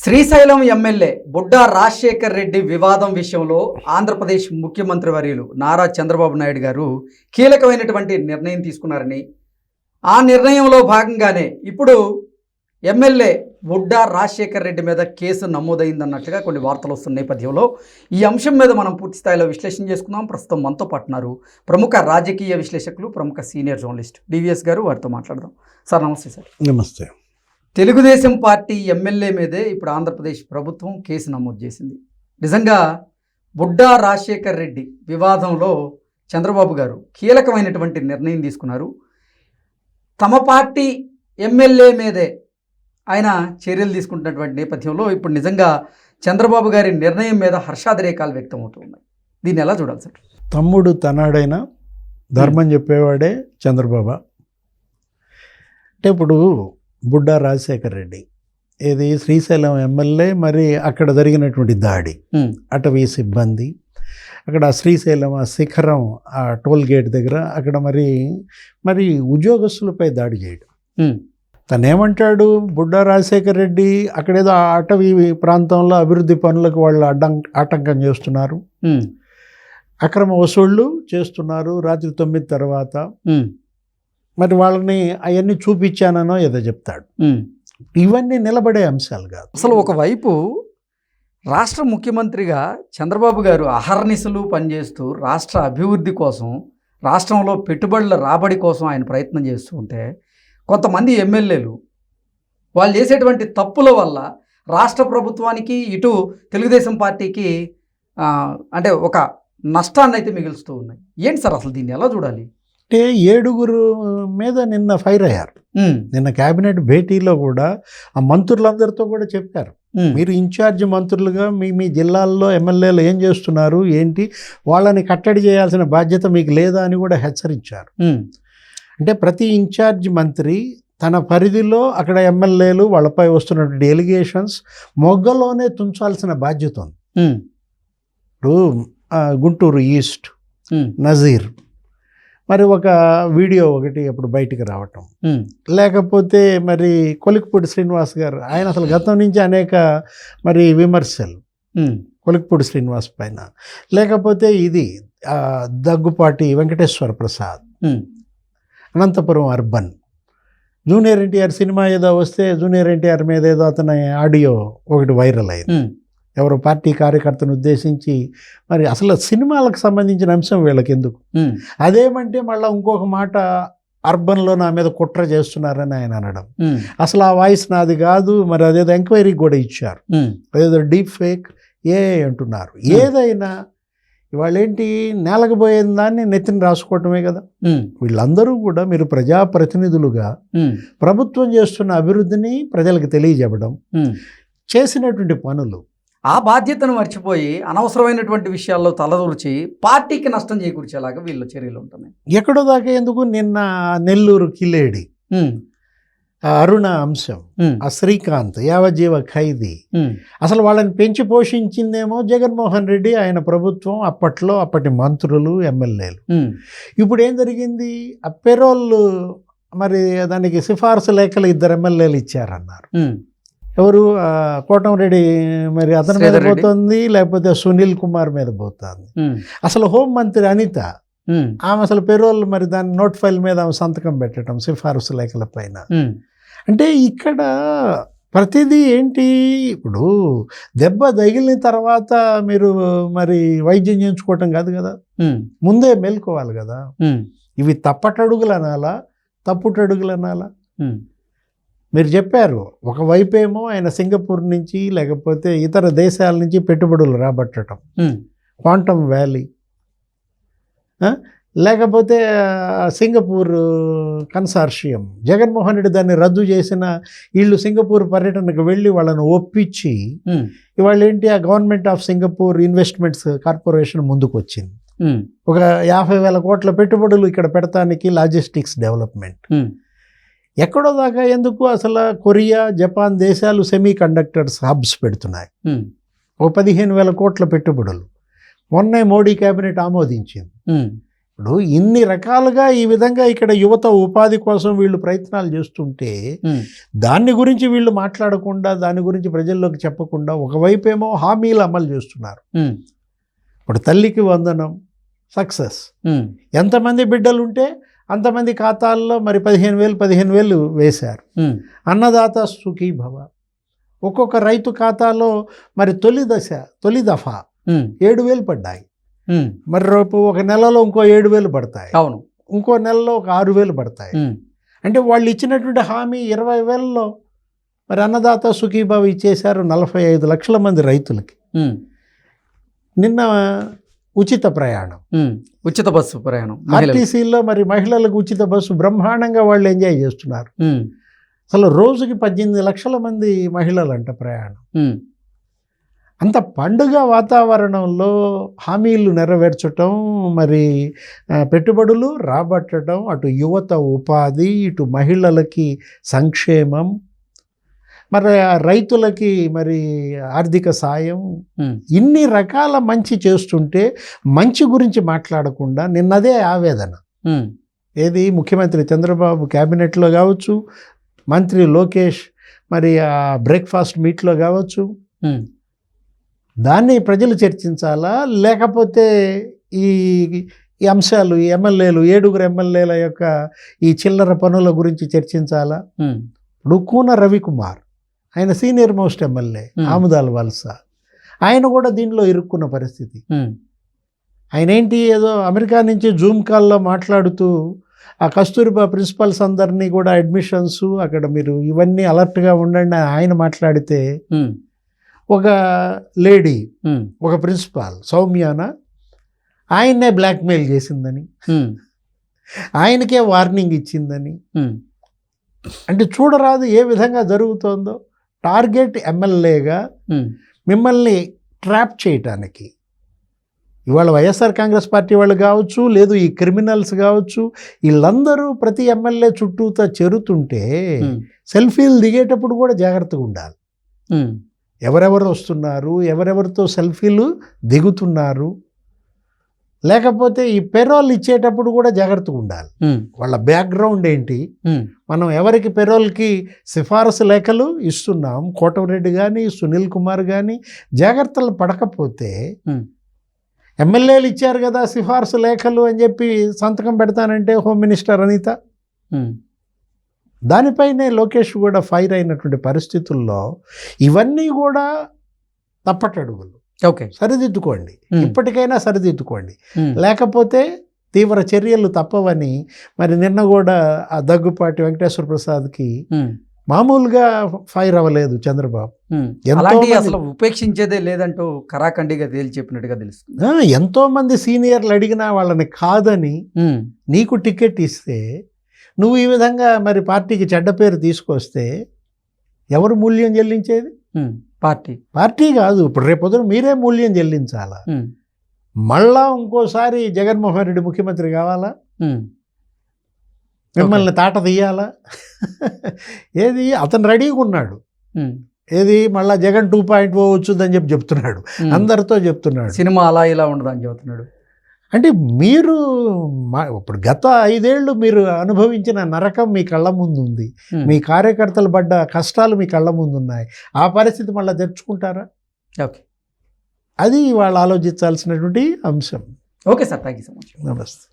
Srisailam MLA Budda Rajasekhar Reddy వివాదం విషయంలో ఆంధ్రప్రదేశ్ ముఖ్యమంత్రి వర్యులు నారా చంద్రబాబు నాయుడు గారు కీలకమైనటువంటి నిర్ణయం తీసుకున్నారని, ఆ నిర్ణయంలో భాగంగానే ఇప్పుడు ఎమ్మెల్యే బుడ్డా రాజశేఖర్ రెడ్డి మీద కేసు నమోదైందన్నట్టుగా కొన్ని వార్తలు వస్తున్న నేపథ్యంలో ఈ అంశం మీద మనం పూర్తి స్థాయిలో విశ్లేషణ చేసుకుందాం. ప్రస్తుతం మనతో పాటున్నారు ప్రముఖ రాజకీయ విశ్లేషకులు, ప్రముఖ సీనియర్ జర్నలిస్ట్ డివిఎస్ గారు. వారితో మాట్లాడదాం. సార్ నమస్తే. సార్ నమస్తే. తెలుగుదేశం పార్టీ ఎమ్మెల్యే మీదే ఇప్పుడు ఆంధ్రప్రదేశ్ ప్రభుత్వం కేసు నమోదు చేసింది. నిజంగా బుడ్డా రాజశేఖర్ రెడ్డి వివాదంలో చంద్రబాబు గారు కీలకమైనటువంటి నిర్ణయం తీసుకున్నారు. తమ పార్టీ ఎమ్మెల్యే మీదే ఆయన చర్యలు తీసుకుంటున్నటువంటి నేపథ్యంలో ఇప్పుడు నిజంగా చంద్రబాబు గారి నిర్ణయం మీద హర్షాతిరేకాలు వ్యక్తమవుతున్నాయి. దీన్ని ఎలా చూడాలి సార్? తమ్ముడు తనాడైనా ధర్మం చెప్పేవాడే చంద్రబాబు. అంటే ఇప్పుడు బుడ్డా రాజశేఖర్ రెడ్డి ఇది శ్రీశైలం ఎమ్మెల్యే, మరి అక్కడ జరిగినటువంటి దాడి, అటవీ సిబ్బంది అక్కడ శ్రీశైలం ఆ శిఖరం ఆ టోల్ గేట్ దగ్గర అక్కడ మరి ఉద్యోగస్తులపై దాడి చేయడం. తనేమంటాడు, బుడ్డా రాజశేఖర్ రెడ్డి అక్కడేదో అటవీ ప్రాంతంలో అభివృద్ధి పనులకు వాళ్ళు ఆటంకం చేస్తున్నారు, అక్రమ వసూళ్లు చేస్తున్నారు రాత్రి 9 తర్వాత, మరి వాళ్ళని అవన్నీ చూపించానో ఏదో చెప్తాడు. ఇవన్నీ నిలబడే అంశాలు కాదు. అసలు ఒకవైపు రాష్ట్ర ముఖ్యమంత్రిగా చంద్రబాబు గారు అహర్నిశలు పనిచేస్తూ రాష్ట్ర అభివృద్ధి కోసం, రాష్ట్రంలో పెట్టుబడుల రాబడి కోసం ఆయన ప్రయత్నం చేస్తూ ఉంటే, కొంతమంది ఎమ్మెల్యేలు వాళ్ళు చేసేటువంటి తప్పుల వల్ల రాష్ట్ర ప్రభుత్వానికి, ఇటు తెలుగుదేశం పార్టీకి అంటే ఒక నష్టాన్ని అయితే మిగులుస్తూ ఉన్నాయి. ఏంటి సార్ అసలు దీన్ని ఎలా చూడాలి? అంటే 7 మీద నిన్న ఫైర్ అయ్యారు. నిన్న కేబినెట్ భేటీలో కూడా ఆ మంత్రులందరితో కూడా చెప్పారు, మీరు ఇన్ఛార్జ్ మంత్రులుగా మీ జిల్లాల్లో ఎమ్మెల్యేలు ఏం చేస్తున్నారు ఏంటి, వాళ్ళని కట్టడి చేయాల్సిన బాధ్యత మీకు లేదా అని కూడా హెచ్చరించారు. అంటే ప్రతి ఇన్ఛార్జ్ మంత్రి తన పరిధిలో అక్కడ ఎమ్మెల్యేలు వాళ్ళపై వస్తున్నటువంటి ఎలిగేషన్స్ మొగ్గలోనే తుంచాల్సిన బాధ్యత ఉంది. ఇప్పుడు గుంటూరు ఈస్ట్ నజీర్ మరి ఒక వీడియో ఒకటి అప్పుడు బయటికి రావటం, లేకపోతే మరి కొలిక్పూడి శ్రీనివాస్ గారు, ఆయన అసలు గతం నుంచి అనేక మరి విమర్శలు కొలిక్పూడి శ్రీనివాస్ పైన, లేకపోతే ఇది Daggubati Venkateswara Prasad, Anantapuram urban, junior NTR cinema ఏదో వస్తే జూనియర్ ఎన్టీఆర్ మీద ఏదో అతని ఆడియో ఒకటి వైరల్ అయింది, ఎవరో పార్టీ కార్యకర్తను ఉద్దేశించి. మరి అసలు సినిమాలకు సంబంధించిన అంశం వీళ్ళకి ఎందుకు? అదేమంటే మళ్ళీ ఇంకొక మాట, అర్బన్లో నా మీద కుట్ర చేస్తున్నారని ఆయన అనడం, అసలు ఆ వాయిస్ నాది కాదు, మరి అదేదో ఎంక్వైరీకి కూడా ఇచ్చారు, అదేదో డీప్ ఫేక్ అంటున్నారు. ఏదైనా ఇవాళ ఏంటి, నేలకపోయిన దాన్ని నెత్తిని రాసుకోవటమే కదా. వీళ్ళందరూ కూడా మీరు ప్రజాప్రతినిధులుగా ప్రభుత్వం చేస్తున్న అభివృద్ధిని ప్రజలకు తెలియజెప్పడం, చేసినటువంటి పనులు, ఆ బాధ్యతను మర్చిపోయి అనవసరమైనటువంటి విషయాల్లో తలదూర్చి పార్టీకి నష్టం చేకూర్చేలాగా వీళ్ళ చర్యలు ఉంటున్నాయి. ఎక్కడో దాకా ఎందుకు, నిన్న నెల్లూరు కిలేడి అరుణ అంశం, ఆ శ్రీకాంత్ యావజ్జీవ ఖైదీ, అసలు వాళ్ళని పెంచి పోషించిందేమో జగన్మోహన్ రెడ్డి, ఆయన ప్రభుత్వం, అప్పటి మంత్రులు ఎమ్మెల్యేలు. ఇప్పుడు ఏం జరిగింది, ఆ పెరోల్ మరి దానికి సిఫార్సు లేఖలు 2 ఎమ్మెల్యేలు ఇచ్చారన్నారు. ఎవరు, కోటంరెడ్డి మరి అతని మీద పోతుంది, లేకపోతే సునీల్ కుమార్ మీద పోతుంది. అసలు హోంమంత్రి అనిత, ఆమె అసలు పెరోల్ మరి దాని నోట్ ఫైల్ మీద ఆమె సంతకం పెట్టడం సిఫారసు లేఖల పైన. అంటే ఇక్కడ ప్రతిదీ ఏంటి, ఇప్పుడు దెబ్బ తగిలిన తర్వాత మీరు మరి వైద్యం చేయించుకోవటం కాదు కదా, ముందే మేల్కోవాలి కదా. ఇవి తప్పటడుగులు అనాలా, తప్పుటడుగులు అనాలా? మీరు చెప్పారు, ఒకవైపేమో ఆయన సింగపూర్ నుంచి లేకపోతే ఇతర దేశాల నుంచి పెట్టుబడులు రాబట్టడం, క్వాంటమ్ వ్యాలీ, లేకపోతే సింగపూర్ కన్సార్షియం, జగన్మోహన్ రెడ్డి దాన్ని రద్దు చేసిన, వీళ్ళు సింగపూర్ పర్యటనకు వెళ్ళి వాళ్ళని ఒప్పించి ఇవాళ ఏంటి, ఆ government of Singapore investments corporation ముందుకు వచ్చింది, ఒక 50,000 కోట్ల పెట్టుబడులు ఇక్కడ పెడతానికి, లాజిస్టిక్స్ డెవలప్మెంట్. ఎక్కడో దాకా ఎందుకు, అసలు కొరియా జపాన్ దేశాలు సెమీ కండక్టర్స్ హబ్స్ పెడుతున్నాయి, ఓ 15,000 కోట్ల పెట్టుబడులు మొన్నే మోడీ కేబినెట్ ఆమోదించింది. ఇప్పుడు ఇన్ని రకాలుగా ఈ విధంగా ఇక్కడ యువత ఉపాధి కోసం వీళ్ళు ప్రయత్నాలు చేస్తుంటే దాన్ని గురించి వీళ్ళు మాట్లాడకుండా, దాని గురించి ప్రజల్లోకి చెప్పకుండా ఒకవైపు ఏమో హామీలు అమలు చేస్తున్నారు. ఇప్పుడు తల్లికి వందనం సక్సెస్, ఎంతమంది బిడ్డలు ఉంటే అంతమంది ఖాతాల్లో మరి 15,000 వేశారు. అన్నదాత సుఖీభవ, ఒక్కొక్క రైతు ఖాతాలో మరి తొలి దఫా 7,000 పడ్డాయి. మరి రేపు ఒక నెలలో ఇంకో 7,000 పడతాయి. అవును, ఇంకో నెలలో ఒక 6,000 పడతాయి. అంటే వాళ్ళు ఇచ్చినటువంటి హామీ 20,000లో మరి అన్నదాత సుఖీభావ ఇచ్చేశారు 45 లక్షల మంది రైతులకి. నిన్న ఉచిత ప్రయాణం, ఉచిత బస్సు ప్రయాణం ఆర్టీసీలో మరి మహిళలకు ఉచిత బస్సు బ్రహ్మాండంగా వాళ్ళు ఎంజాయ్ చేస్తున్నారు. అసలు రోజుకి 18 లక్షల మంది మహిళలంట ప్రయాణం. అంత పండుగ వాతావరణంలో హామీలు నెరవేర్చటం, మరి పెట్టుబడులు రాబట్టడం, అటు యువత ఉపాధి, ఇటు మహిళలకి సంక్షేమం, మరి రైతులకి మరి ఆర్థిక సాయం, ఇన్ని రకాల మంచి చేస్తుంటే మంచి గురించి మాట్లాడకుండా నిన్నదే ఆవేదన. ఏది ముఖ్యమంత్రి చంద్రబాబు క్యాబినెట్లో కావచ్చు, మంత్రి లోకేష్ మరి ఆ బ్రేక్ఫాస్ట్ మీట్లో కావచ్చు, దాన్ని ప్రజలు చర్చించాలా, లేకపోతే ఈ అంశాలు ఈ ఎమ్మెల్యేలు 7 ఎమ్మెల్యేల యొక్క ఈ చిల్లర పనుల గురించి చర్చించాలా? ఇప్పుడు కూన రవికుమార్, ఆయన సీనియర్ మోస్ట్ ఎమ్మెల్యే ఆముదాల వలస, ఆయన కూడా దీనిలో ఇరుక్కున్న పరిస్థితి. ఆయన ఏంటి ఏదో అమెరికా నుంచి జూమ్ కాల్లో మాట్లాడుతూ ఆ కస్తూరిబా ప్రిన్సిపల్స్ అందరినీ కూడా అడ్మిషన్స్ అక్కడ మీరు ఇవన్నీ అలర్ట్గా ఉండండి ఆయన మాట్లాడితే, ఒక లేడీ ఒక ప్రిన్సిపాల్ సౌమ్యాన ఆయన్నే బ్లాక్మెయిల్ చేసిందని, ఆయనకే వార్నింగ్ ఇచ్చిందని, అంటే చూడరాదు ఏ విధంగా జరుగుతోందో. టార్గెట్ ఎమ్మెల్యేగా మిమ్మల్ని ట్రాప్ చేయటానికి ఇవాళ వైఎస్ఆర్ కాంగ్రెస్ పార్టీ వాళ్ళు కావచ్చు, లేదు ఈ క్రిమినల్స్ కావచ్చు, వీళ్ళందరూ ప్రతి ఎమ్మెల్యే చుట్టూతా చేరుతుంటే సెల్ఫీలు దిగేటప్పుడు కూడా జాగ్రత్తగా ఉండాలి. ఎవరెవరు వస్తున్నారు, ఎవరెవరితో సెల్ఫీలు దిగుతున్నారు, లేకపోతే ఈ పెరోల్ ఇచ్చేటప్పుడు కూడా జాగ్రత్తగా ఉండాలి. వాళ్ళ బ్యాక్గ్రౌండ్ ఏంటి, మనం ఎవరికి పెరోల్కి సిఫారసు లేఖలు ఇస్తున్నాం, కోటమిరెడ్డి కానీ సునీల్ కుమార్ కానీ జాగ్రత్తలు పడకపోతే ఎమ్మెల్యేలు ఇచ్చారు కదా సిఫారసు లేఖలు అని చెప్పి సంతకం పెడతానంటే హోమ్ మినిస్టర్ అనిత, దానిపైనే లోకేష్ కూడా ఫైర్ అయినటువంటి పరిస్థితుల్లో ఇవన్నీ కూడా తప్పటడుగులు. ఓకే, సరిదిద్దుకోండి, ఇప్పటికైనా సరిదిద్దుకోండి, లేకపోతే తీవ్ర చర్యలు తప్పవని మరి నిన్న కూడా ఆ దగ్గుపాటి వెంకటేశ్వర ప్రసాద్కి మామూలుగా ఫైర్ అవ్వలేదు చంద్రబాబు. అసలు ఉపేక్షించేదే లేదంటూ కరాఖండిగా తేల్చి చెప్పినట్టుగా తెలుస్తుంది. ఎంతో మంది సీనియర్లు అడిగినా వాళ్ళని కాదని నీకు టికెట్ ఇస్తే నువ్వు ఈ విధంగా మరి పార్టీకి చెడ్డ పేరు తీసుకొస్తే ఎవరు మూల్యం చెల్లించేది? పార్టీ కాదు, ఇప్పుడు రేపొద్దున మీరే మూల్యం చెల్లించాలా. మళ్ళా ఇంకోసారి జగన్మోహన్ రెడ్డి ముఖ్యమంత్రి కావాలా, మిమ్మల్ని తాట తీయాలా? ఏది అతను రెడీగా ఉన్నాడు, ఏది మళ్ళా జగన్ 2.0 వచ్చుదని చెప్తున్నాడు, అందరితో చెప్తున్నాడు, సినిమా అలా ఇలా ఉండదని చెబుతున్నాడు. అంటే మీరు ఇప్పుడు గత 5 ఏళ్ళు మీరు అనుభవించిన నరకం మీ కళ్ళ ముందు ఉంది, మీ కార్యకర్తలు పడ్డ కష్టాలు మీ కళ్ళ ముందు ఉన్నాయి. ఆ పరిస్థితి మళ్ళీ తెచ్చుకుంటారా? ఓకే, అది వాళ్ళు ఆలోచించాల్సినటువంటి అంశం. Okay sir, thank you so much. నమస్తే.